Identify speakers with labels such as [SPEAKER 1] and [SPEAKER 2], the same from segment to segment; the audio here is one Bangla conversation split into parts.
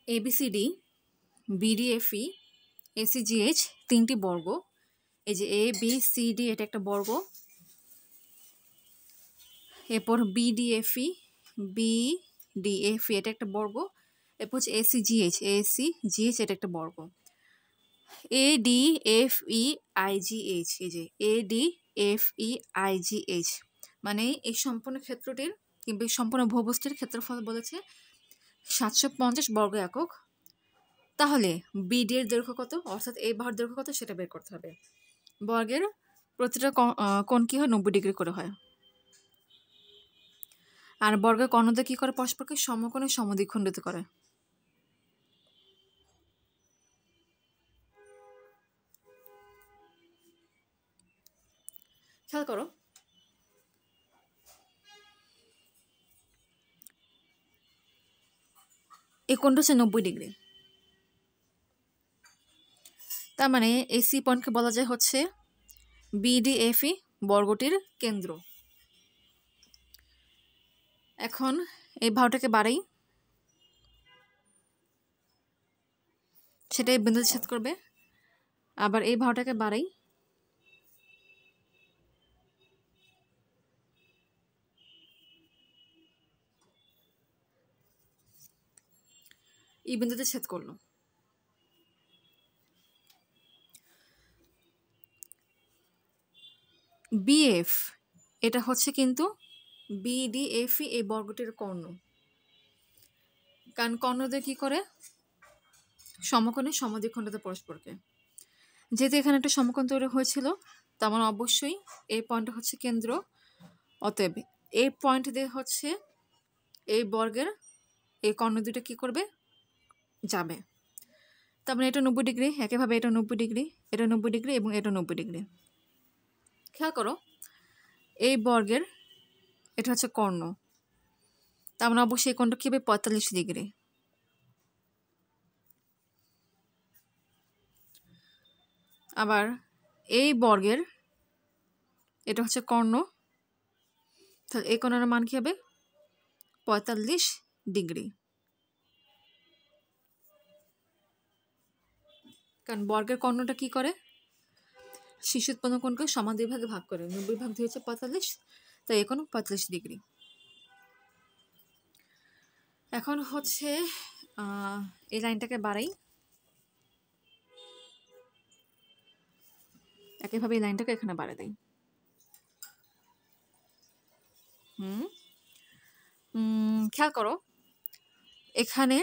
[SPEAKER 1] ABCD BDFE ACGH তিনটি বর্গ। এই যে ABCD এটা একটা বর্গ, এরপর BDFE BDFE এটা একটা বর্গ, এরপর হচ্ছে ACGH এটা একটা বর্গ। ADFEIGH এই যে ADFEIGH মানে এই সম্পূর্ণ ক্ষেত্রটির কিংবা সম্পূর্ণ বহুভুজটির ক্ষেত্রফল বলেছে 750 বর্গ একক। তাহলে বিডি এর দৈর্ঘ্য কত, অর্থাৎ এই বাহুর দৈর্ঘ্য কত সেটা বের করতে হবে। বর্গের প্রতিটা কোণ কি হয়, 90 ডিগ্রি করে হয়। আর বর্গের কর্ণদ্বয় কি করে, পরস্পরকে সমকোণে সমদ্বিখণ্ডিত করে। খেয়াল করো, এই কোণটা হচ্ছে 90 ডিগ্রি। তার মানে এই সি পয়েন্টকে বলা যায় হচ্ছে বিডিএফই বর্গটির কেন্দ্র। এখন এই বাহুটাকে বাড়াই, সেটাই বিন্দুতে ছেদ করবে। আবার এই বাহুটাকে বাড়াই, এই বিন্দুতে ছেদ করলো। বিএফ এটা হচ্ছে কিন্তু বিডিএফই এই বর্গটির কর্ণ, কারণ কর্ণদ্বয় কি করে, সমকোণে সমদ্বিখণ্ডিত পরস্পরকে। যেহেতু এখানে একটা সমকোণ তৈরি হয়েছিল, তার মানে অবশ্যই এই পয়েন্টটা হচ্ছে কেন্দ্র। অতএব এই পয়েন্ট দিয়ে হচ্ছে এই বর্গের এই কর্ণ দুটো কি করবে, যাবে। তার মানে এটা 90 ডিগ্রি, একইভাবে এটা 90 ডিগ্রি, এটা 90 ডিগ্রি এবং এটা 90 ডিগ্রি। খেয়াল করো, এই বর্গের এটা হচ্ছে কর্ণ, তার মানে অবশ্যই এই কোণটা কি হবে, 45 ডিগ্রি। আবার এই বর্গের এটা হচ্ছে কর্ণ, তাহলে এই কোণের মান কি হবে, 45 ডিগ্রি। কারণ বর্গের কর্ণটা কি করে, শীর্ষ উৎপন্ন কোণকে সমান দুই ভাগে ভাগ করে, 90 ভাগ 2 হচ্ছে 45, তাই এই কোণ 45 ডিগ্রি। এখন হচ্ছে এই লাইনটাকে বাড়াই, একইভাবে এই লাইনটাকে এখানে বাড়াই দিই। খেয়াল করো, এখানে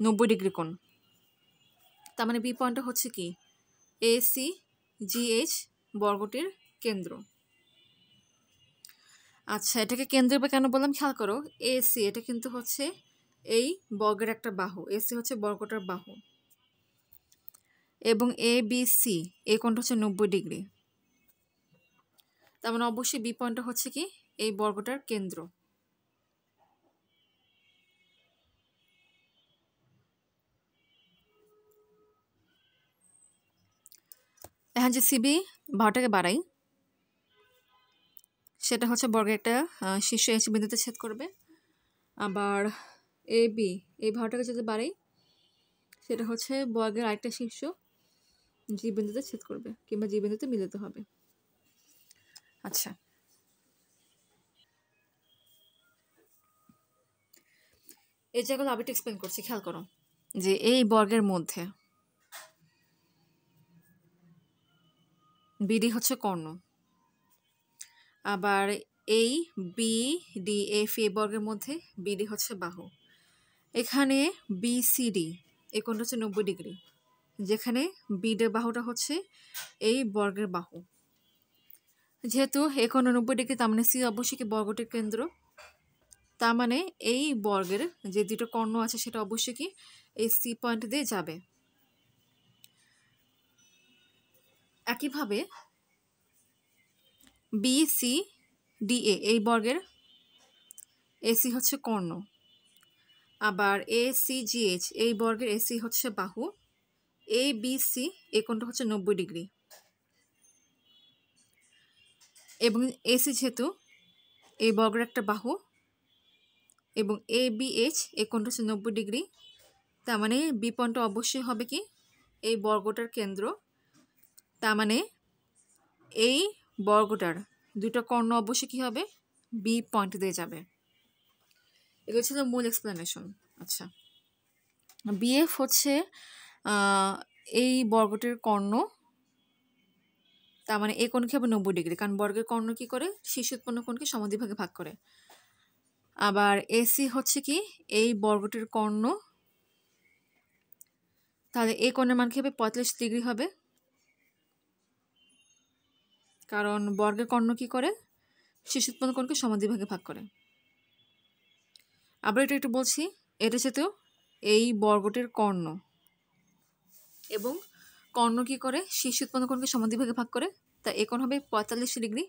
[SPEAKER 1] 90 ডিগ্রি কোণ, তার মানে বি পয়েন্টটা হচ্ছে কি ACGH বর্গটির কেন্দ্র। আচ্ছা, এটাকে কেন্দ্র বা কেন বললাম, খেয়াল করো, এসি এটা কিন্তু হচ্ছে এই বর্গের একটা বাহু, এসি হচ্ছে বর্গটার বাহু, এবং ABC এই কোণটা হচ্ছে 90 ডিগ্রি। তার মানে অবশ্যই বি পয়েন্টটা হচ্ছে কি এই বর্গটার কেন্দ্র। এখন যে সিবি বাহুটাকে বাড়াই, সেটা হচ্ছে বর্গের একটা শীর্ষ এস বিন্দুতে ছেদ করবে। আবার এবি এই বাহুটাকে যদি বাড়াই, সেটা হচ্ছে বর্গের আরেকটা শীর্ষ জি বিন্দুতে ছেদ করবে কিংবা জি বিন্দুতে মিলিত হবে। আচ্ছা, এই জায়গাগুলো আবার এক্সপ্লেন করছি, খেয়াল করো যে এই বর্গের মধ্যে বিডি হচ্ছে কর্ণ, আবার এই BDF এই বর্গের মধ্যে বিডি হচ্ছে বাহু। এখানে BCD এই কোণটা হচ্ছে 90 ডিগ্রি, যেখানে বিডের বাহুটা হচ্ছে এই বর্গের বাহু। যেহেতু এই কোণ 90 ডিগ্রি, তার মানে সি অবশ্যই কি বর্গটির কেন্দ্র। তার মানে এই বর্গের যে দুটো কর্ণ আছে সেটা অবশ্যই কি এই সি পয়েন্ট দিয়ে যাবে। একইভাবে BCDA এই বর্গের এসি হচ্ছে কর্ণ, আবার ACGH এই বর্গের এসি হচ্ছে বাহু, ABC এই কোণটা হচ্ছে 90 ডিগ্রি, এবং এসি যেহেতু এই বর্গের একটা বাহু, এবং ABH এই কোণটা হচ্ছে 90 ডিগ্রি, তার মানে বি পয়েন্টটা অবশ্যই হবে কি এই বর্গটার কেন্দ্র। তার মানে এই বর্গটার দুটো কর্ণ অবশ্যই কি হবে বি পয়েন্ট দিয়ে যাবে। এগুলো ছিল মূল এক্সপ্লেনেশন। আচ্ছা, বিএফ হচ্ছে এই বর্গটির কর্ণ। তার মানে এই কোণ কি হবে 90 ডিগ্রি, কারণ বর্গের কর্ণ কি করে শীর্ষ উৎপন্ন কোণকে সমদ্বিভাগে ভাগ করে। আবার এসি হচ্ছে কি এই বর্গটির কর্ণ। তাহলে এই কোণের মান কি হবে 45 ডিগ্রি হবে, কারণ বর্গের কর্ণ কি করে শীর্ষ উৎপন্ন কোণকে সমদ্বিভাগে ভাগ করে। আবার এটা একটু বলছি, এটা যেহেতু এই বর্গটির কর্ণ এবং কর্ণ কি করে শীর্ষ উৎপন্ন কোণকে সমদ্বিভাগে ভাগ করে, তা এই কোণ হবে 45 ডিগ্রি।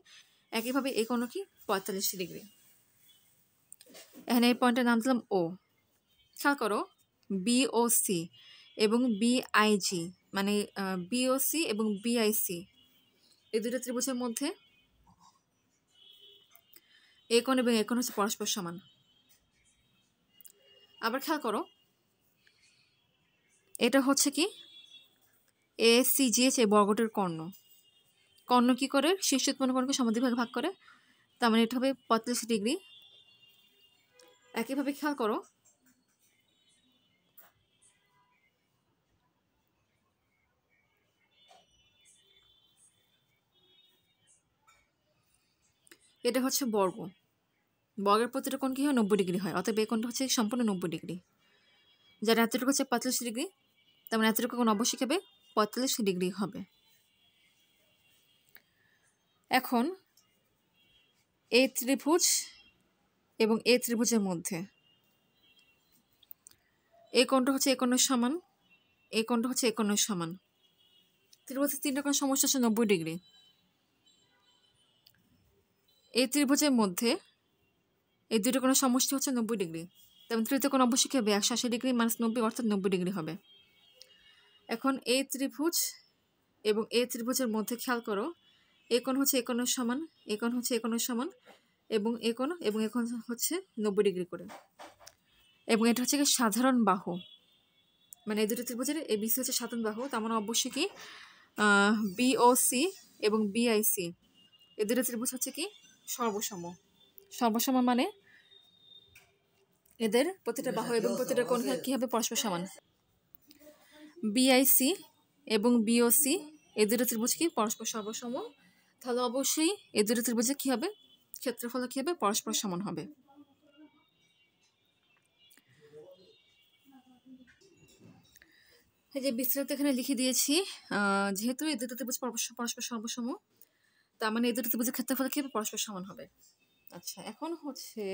[SPEAKER 1] একইভাবে এই কোণ কি 45 ডিগ্রি। এখানে এই পয়েন্টের নাম দিলাম ও। খেয়াল করো বিওসি এবং বিআইজি, মানে বিওসি এবং বিআইসি এই দুটো ত্রিভুজের মধ্যে এই কোণ এবং এই কোণ হচ্ছে পরস্পর সমান। আবার খেয়াল করো এটা হচ্ছে কি এসিজিএইচ এই বর্গটির কর্ণ। কর্ণ কি করে শীর্ষ উৎপন্ন কোণকে সমদ্বিভাগে ভাগ করে, তার মানে এটা হবে 45 ডিগ্রি। একইভাবে খেয়াল করো এটা হচ্ছে বর্গ। বর্গের প্রতিটা কোণ কি হয় 90 ডিগ্রি হয়, অতএব এই কোণটা হচ্ছে সম্পূর্ণ 90 ডিগ্রি। যার এতটুকু হচ্ছে 45 ডিগ্রি, তার মানে এতটুকু কোণ অবশ্যই হবে 45 ডিগ্রি হবে। এখন এই ত্রিভুজ এবং এই ত্রিভুজের মধ্যে এই কোণটা হচ্ছে এই কোণের সমান, এই কোণটা হচ্ছে এই কোণের সমান। ত্রিভুজের তিনটা কোণ সমষ্টি হচ্ছে 90 ডিগ্রি। এই ত্রিভুজের মধ্যে এই দুটো কোণের সমষ্টি হচ্ছে 90 ডিগ্রি, তেমন তৃতীয় কোণ অবশ্যই কি হবে 180 ডিগ্রি মাইনাস 90 অর্থাৎ 90 ডিগ্রি হবে। এখন এই ত্রিভুজ এবং এই ত্রিভুজের মধ্যে খেয়াল করো এই কোণ হচ্ছে এই কোণের সমান, এই কোণ হচ্ছে এই কোণের সমান, এবং এই কোণ এবং এই কোণ হচ্ছে 90 ডিগ্রি করে, এবং এটা হচ্ছে কি সাধারণ বাহু, মানে এই দুটো ত্রিভুজের এই বিসি হচ্ছে সাধারণ বাহু। তার মানে অবশ্যই কি বিওসি এবং বিআইসি এই দুটো ত্রিভুজ হচ্ছে কি সর্বসম। সর্বসম মানে এদের প্রতিটা বাহু এবং প্রতিটা কোণ কি হবে পরস্পর সমান। বিআইসি এবং বিওসি এই দুটো ত্রিভুজ কি পরস্পর সর্বসম, তাহলে অবশ্যই এই দুটো ত্রিভুজে কি হবে ক্ষেত্রফল কি হবে পরস্পর সমান হবে। এই যে বিস্তারিত এখানে লিখে দিয়েছি, যেহেতু এই দুটো ত্রিভুজ পরস্পর সর্বসম, তার মানে এই দুটো ত্রিভুজের ক্ষেত্রফল কি হবে পরস্পর সমান হবে। আচ্ছা, এখন হচ্ছে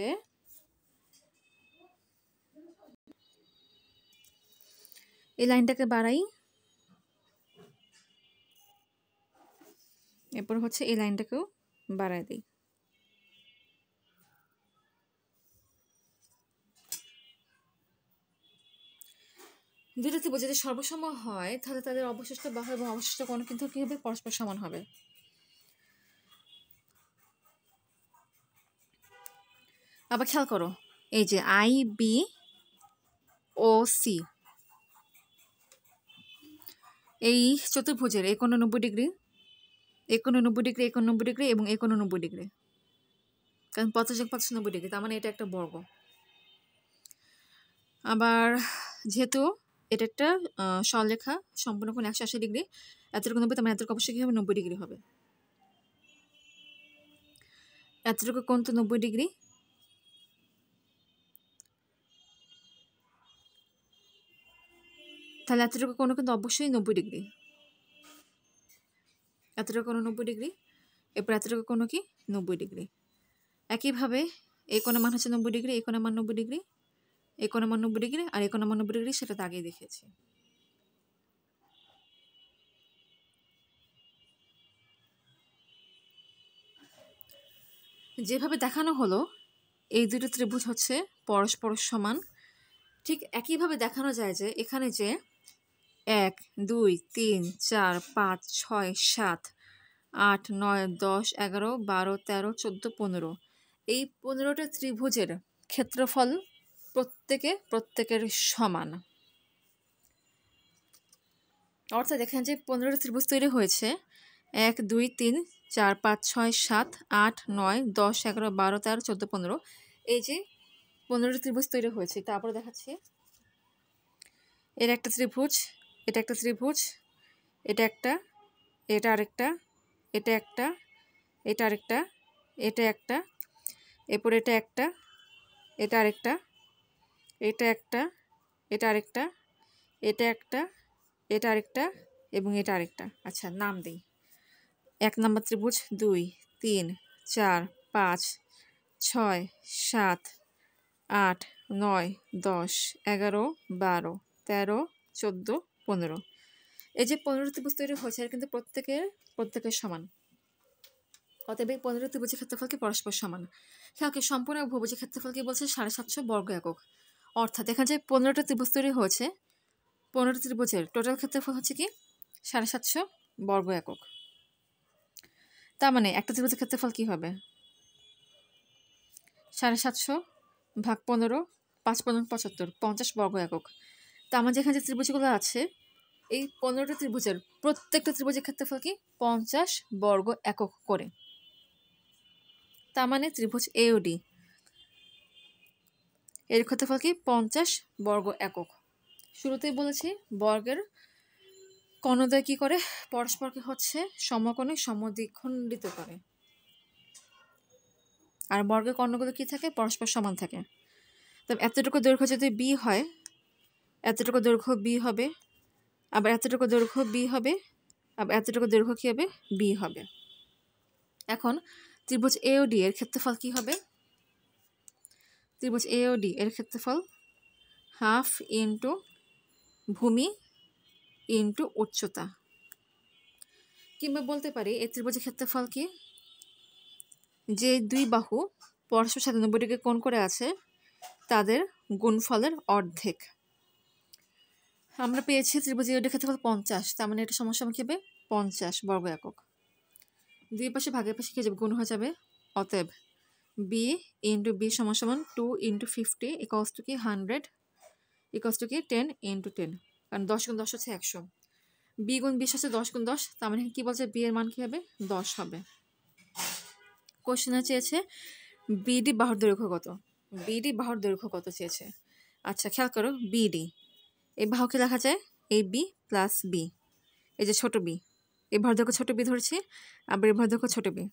[SPEAKER 1] এই লাইনটাকে বাড়াই, এরপর হচ্ছে এই লাইনটাকেও বাড়ায় দিই। দুটো ত্রিভুজ যদি সর্বসম হয় তাহলে তাদের অবশিষ্ট বাহু এবং অবশিষ্ট কোণ কিন্তু কি হবে পরস্পর সমান হবে। আবার খেয়াল করো এই যে আই বি ও সি এই চতুর্ভুজের এই কোণ 90 ডিগ্রি, এই কোণ 90 ডিগ্রি, এই কোণ 90 ডিগ্রি এবং এই কোণ 90 ডিগ্রি, কারণ 50 যোগ 50 90 ডিগ্রি, তার মানে এটা একটা বর্গ। আবার যেহেতু এটা একটা সরলরেখা, সম্পূর্ণ কোণ 180 ডিগ্রি, এতটুকু 90, তার মানে এতটুকু অবশ্যই কি হবে 90 ডিগ্রি হবে। এতটুকু কোণ তো 90 ডিগ্রি, তাহলে এতটুকু কোণ কিন্তু অবশ্যই 90 ডিগ্রি। এতটুকু কোণ 90 ডিগ্রি, এরপর এতটুকু কোণ কি 90 ডিগ্রি। একইভাবে এই কোণের মান হচ্ছে 90 ডিগ্রি, এই কোণের মান 90 ডিগ্রি, এই কোণের মান 90 ডিগ্রি, আর এই কোণের মান 90 ডিগ্রি, সেটা তো আগেই দেখেছি। যেভাবে দেখানো হলো এই দুটো ত্রিভুজ হচ্ছে পরস্পর সমান, ঠিক একইভাবে দেখানো যায় যে এখানে যে 1 2 3 4 5 6 7 8 9 10 11 12 13 14 15 এই 15টা ত্রিভুজের ক্ষেত্রফল প্রত্যেকের সমান। অর্থাৎ এখানে যে 15টি ত্রিভুজ তৈরি হয়েছে 1 2 3 4 5 6 7 8 9 10 11 12 13 14 15 এই যে 15টি ত্রিভুজ তৈরি হয়েছে। তারপরে দেখাচ্ছি এর একটা ত্রিভুজ, এটা একটা ত্রিভুজ, এটা একটা, এটা আরেকটা, এটা একটা, এটা আরেকটা, এটা একটা, এরপর এটা একটা, এটা আরেকটা, এটা একটা, এটা আরেকটা, এটা একটা, এটা আরেকটা এবং এটা আরেকটা। আচ্ছা নাম দিই। 1 নম্বর ত্রিভুজ 2 3 4 5 6 7 8 9 10 11 12 13 14 15। এই যে 15 ত্রিভুজ তৈরি হয়েছে এর কিন্তু প্রত্যেকের সমান। অতএব এই 15 ত্রিভুজের ক্ষেত্রফল কি পরস্পর সমান। খেয়াল সম্পূর্ণ বহুভুজের ক্ষেত্রফল কি বলছে 750 বর্গ একক। অর্থাৎ এখানে যে 15টা ত্রিভুজ তৈরি হয়েছে 15টা ত্রিভুজের টোটাল ক্ষেত্রফল হচ্ছে কি 750 বর্গ একক। তার মানে একটা ত্রিভুজের ক্ষেত্রফল কি হবে 750 ভাগ 15 5 15 75 50 বর্গ একক। তা আমার যেখানে যে ত্রিভুজগুলো আছে এই 15টা ত্রিভুজের প্রত্যেকটা ত্রিভুজের ক্ষেত্রফল কি 50 বর্গ একক করে। তার মানে ত্রিভুজ এওডি এর ক্ষেত্রফল কি 50 বর্গ একক। শুরুতেই বলেছি বর্গের কর্ণদ্বয় কি করে পরস্পরকে হচ্ছে সমকোণে সমদ্বিখণ্ডিত করে, আর বর্গের কর্ণগুলো কি থাকে পরস্পর সমান থাকে। তবে এতটুকু দৈর্ঘ্য যদি বি হয় এতটুকু দৈর্ঘ্য বি হবে, আবার এতটুকু দৈর্ঘ্য বি হবে, আবার এতটুকু দৈর্ঘ্য কি হবে বি হবে। এখন ত্রিভুজ এওডি এর ক্ষেত্রফল কি হবে ত্রিভুজ এওডি এর ক্ষেত্রফল হাফ ইন্টু ভূমি ইন্টু উচ্চতা, কিংবা বলতে পারি এই ত্রিভুজের ক্ষেত্রফল কি যে দুই বাহু পরস্পর সাথে 90 ডিগ্রি কোণ করে আছে তাদের গুণফলের অর্ধেক। আমরা পেয়েছি ত্রিভুজ এওডি ক্ষেত্রফল 50, তার মানে এটা সমান কি হবে 50 বর্গ একক। দুই পাশে ভাগের পাশে কি যাবে গুণ হয়ে যাবে। অতএব বি ইন্টু বি সমান সমান 2 ইন্টু 50 ইকুয়ালস টু কি 100 ইকুয়ালস টু কি 10 ইন্টু 10, কারণ 10 গুণ 10 হচ্ছে 100। বি গুণ 20 হচ্ছে 10 গুণ 10, তার মানে কি বলছে বি এর মান কি হবে 10 হবে। কোশ্চেনে চেয়েছে বিডি বাহুর দৈর্ঘ্য কত, বিডি বাহুর দৈর্ঘ্য কত চেয়েছে। আচ্ছা খেয়াল করো বিডি এই বাহুকে লেখা যায় এ বি প্লাস বি, এই যে ছোট বি এই ভরদৈর্ঘ্য ছোট বি ধরছি, আবার এই ভরদৈর্ঘ্য ছোট B,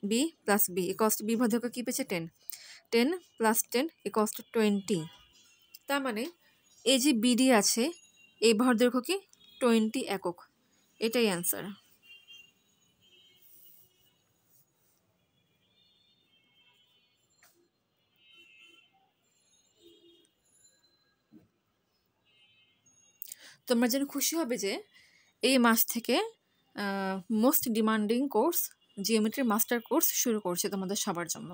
[SPEAKER 1] B plus B equals to B ভরদৈর্ঘ্য কি পেয়েছে 10, 10 প্লাস 10 ইকুয়ালস টু 20। তার মানে এই যে বিডি আছে এই ভরদৈর্ঘ্য কি 20 একক, এটাই অ্যান্সার। তোমরা যেন খুশি হবে যে এই মাস থেকে most demanding course geometry master course শুরু করছে তোমাদের সবার জন্য।